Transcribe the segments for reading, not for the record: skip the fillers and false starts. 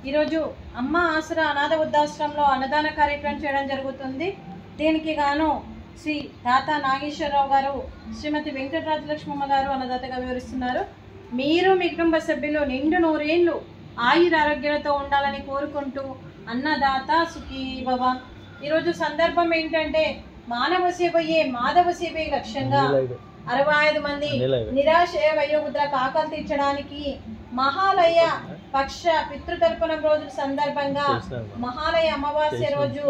ఈరోజు అమ్మ ఆసరా అనాథ వృద్ధాశ్రమంలో అన్నదాన కార్యక్రమం చేయడం జరుగుతుంది. దీనికి గాను శ్రీ తాత నాగేశ్వరరావు గారు, శ్రీమతి వెంకటరాజలక్ష్మమ్మ గారు అన్నదాతగా వివరిస్తున్నారు. మీరు మీ కుటుంబ సభ్యులు నిండు నూరేళ్లు ఆయురారోగ్యాలతో ఉండాలని కోరుకుంటూ అన్నదాత సుఖీ భవ. ఈరోజు సందర్భం ఏంటంటే మానవ సేవయే మాధవ సేవే లక్ష్యంగా 65 మంది నిరాశయ వయోవృద్ధులకు ఆకలి తీర్చడానికి మహాలయ పక్ష పితృతర్పణం రోజు సందర్భంగా మహాలయ అమావాస్య రోజు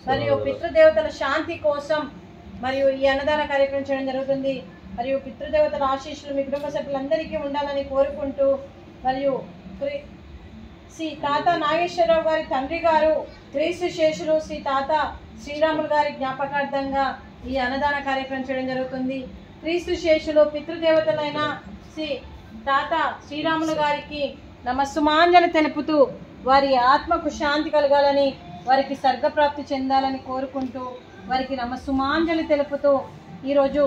మరియు పితృదేవతల శాంతి కోసం మరియు ఈ అన్నదాన కార్యక్రమం చేయడం జరుగుతుంది. మరియు పితృదేవతల ఆశీస్సులు మీ కుటుంబ సభ్యులందరికీ ఉండాలని కోరుకుంటూ మరియు శ్రీ తాత నాగేశ్వరరావు గారి తండ్రి గారు క్రీస్తు శేషులు శ్రీ తాత శ్రీరాములు గారి జ్ఞాపకార్థంగా ఈ అన్నదాన కార్యక్రమం చేయడం జరుగుతుంది. క్రీస్తు శేషులు పితృదేవతలైన శ్రీ తాత శ్రీరాములు గారికి నమస్సుమాంజలి తెలుపుతూ వారి ఆత్మకు శాంతి కలగాలని, వారికి స్వర్గప్రాప్తి చెందాలని కోరుకుంటూ వారికి నమస్సుమాంజలి తెలుపుతూ ఈరోజు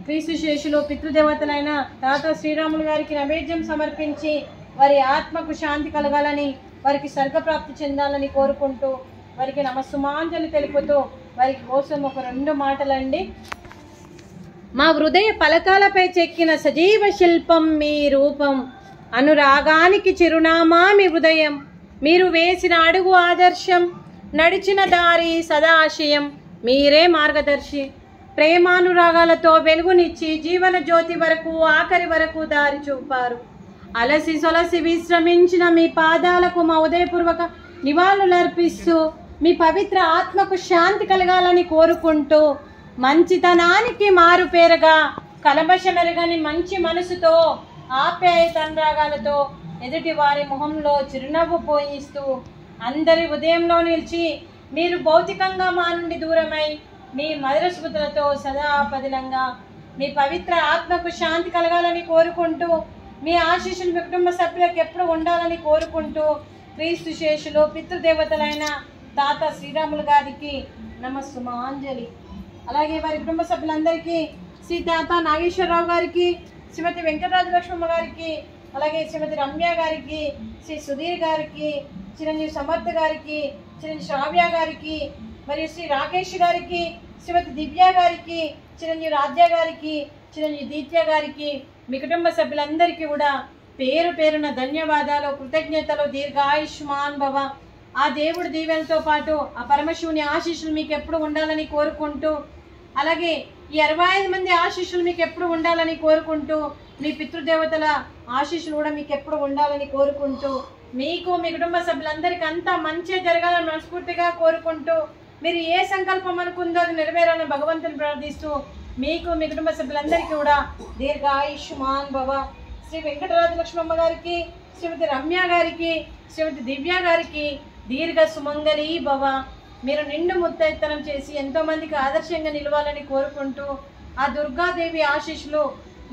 క్రీస్తు శేషులు పితృదేవతలైన తాత శ్రీరాములు గారికి నైవేద్యం సమర్పించి వారి ఆత్మకు శాంతి కలగాలని, వారికి స్వర్గప్రాప్తి చెందాలని కోరుకుంటూ వారికి నమస్సుమాంజలి తెలుపుతూ వారి కోసం ఒక 2 మాటలండి. మా హృదయ పలకాలపై చెక్కిన సజీవ శిల్పం మీ రూపం, అనురాగానికి చిరునామా మీ హృదయం, మీరు వేసిన అడుగు ఆదర్శం, నడిచిన దారి సదాశయం, మీరే మార్గదర్శి. ప్రేమానురాగాలతో వెలుగునిచ్చి జీవన జ్యోతి వరకు ఆఖరి వరకు దారి చూపారు. అలసి సొలసి విశ్రమించిన మీ పాదాలకు మా ఉదయపూర్వక నివాళులర్పిస్తూ మీ పవిత్ర ఆత్మకు శాంతి కలగాలని కోరుకుంటూ మంచితనానికి మారుపేరుగా కలబశమెరగని మంచి మనసుతో ఆప్యాయత అనురాగాలతో ఎదుటి వారి మొహంలో చిరునవ్వు పోయిస్తూ అందరి ఉదయంలో నిలిచి మీరు భౌతికంగా మా నుండి దూరమై మీ మధుర స్మృతులతో సదా పదిలంగా మీ పవిత్ర ఆత్మకు శాంతి కలగాలని కోరుకుంటూ మీ ఆశీస్సులు మీ కుటుంబ సభ్యులకు ఎప్పుడు ఉండాలని కోరుకుంటూ క్రీస్తు శేషులు పితృదేవతలైన తాత శ్రీరాములు గారికి నమస్సుమాంజలి. అలాగే వారి కుటుంబ సభ్యులందరికీ శ్రీ తాత నాగేశ్వరరావు గారికి, శ్రీమతి వెంకటరాజలక్ష్మమ్మ గారికి, అలాగే శ్రీమతి రమ్య గారికి, శ్రీ సుధీర్ గారికి, చిరంజీవి సమర్థ్ గారికి, చిరంజీవి శ్రావ్య గారికి, మరియు శ్రీ రాకేష్ గారికి, శ్రీమతి దివ్య గారికి, చిరంజీవి రాజ్య గారికి, చిరంజీవి దీత్య గారికి, మీ కుటుంబ సభ్యులందరికీ కూడా పేరు పేరున ధన్యవాదాలు, కృతజ్ఞతలు. దీర్ఘాయుష్మాన్ భవ. ఆ దేవుడి దీవెనతో పాటు ఆ పరమశివుని ఆశీస్సులు మీకు ఎప్పుడు ఉండాలని కోరుకుంటూ, అలాగే ఈ 65 మంది ఆశీస్సులు మీకు ఎప్పుడు ఉండాలని కోరుకుంటూ, మీ పితృదేవతల ఆశీస్సులు కూడా మీకు ఎప్పుడు ఉండాలని కోరుకుంటూ, మీకు మీ కుటుంబ సభ్యులందరికీ అంతా మంచి జరగాలని మనస్ఫూర్తిగా కోరుకుంటూ, మీరు ఏ సంకల్పం అనుకుందో అది నెరవేరాలని భగవంతుని ప్రార్థిస్తూ మీకు మీ కుటుంబ సభ్యులందరికీ కూడా దీర్ఘాయుష్మాన్ భవ. శ్రీ వెంకటరాజలక్ష్మమ్మ గారికి, శ్రీమతి రమ్య గారికి, శ్రీమతి దివ్య గారికి దీర్ఘ సుమంగళి భవ. మీరు నిండు ముత్తైత్తనం చేసి ఎంతోమందికి ఆదర్శంగా నిలవాలని కోరుకుంటూ, ఆ దుర్గాదేవి ఆశీస్సులు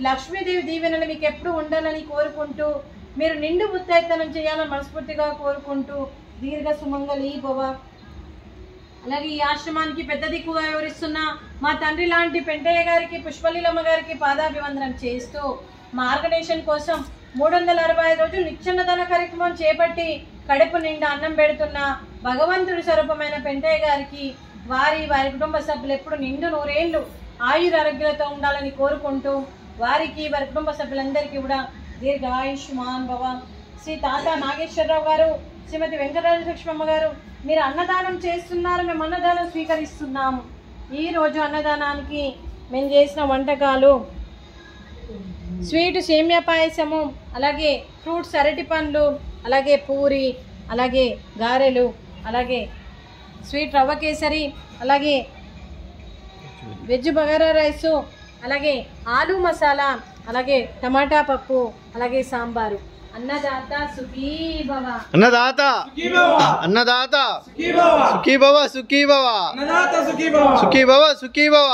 లక్ష్మీదేవి దీవెనలు మీకు ఎప్పుడు ఉండాలని కోరుకుంటూ, మీరు నిండు ముత్తైత్తనం చేయాలని మనస్ఫూర్తిగా కోరుకుంటూ దీర్ఘ సుమంగళి భవ. అలాగే ఈ ఆశ్రమానికి పెద్ద దిక్కుగా వివరిస్తున్న మా తండ్రి లాంటి పెంటయ్య గారికి, పుష్పలీలమ్మ గారికి పాదాభివందనం చేస్తూ మార్గదర్శనం కోసం 365 రోజులు నిత్యన్నదాన కార్యక్రమం చేపట్టి కడుపు నిండా అన్నం పెడుతున్న భగవంతుడి స్వరూపమైన పెంటయ్య గారికి, వారి కుటుంబ సభ్యులు ఎప్పుడు నిండు నూరేళ్లు ఆయురారోగ్యాలతో ఉండాలని కోరుకుంటూ వారికి వారి కుటుంబ సభ్యులందరికీ కూడా దీర్ఘాయుష్మాన్ భవ. శ్రీ తాత నాగేశ్వరరావు గారు, శ్రీమతి వెంకటరాజలక్ష్మమ్మ గారు, మీరు అన్నదానం చేస్తున్నారు, మేము అన్నదానం స్వీకరిస్తున్నాము. ఈరోజు అన్నదానానికి మేము చేసిన వంటకాలు స్వీట్ సేమియా పాయసము, అలాగే ఫ్రూట్స్ అరటి పండ్లు, అలాగే పూరి, అలాగే గారెలు, అలాగే స్వీట్ రవ్వ కేసరి, అలాగే వెజ్ బగారా రైసు, అలాగే ఆలు మసాలా, అలాగే టమాటా పప్పు, అలాగే సాంబారు. అన్నదాత సుఖీ భవ. అన్నదాత అన్నదాత సుఖీ భవ, సుఖీ భవ, సుఖీ భవ, సుఖీ భవ.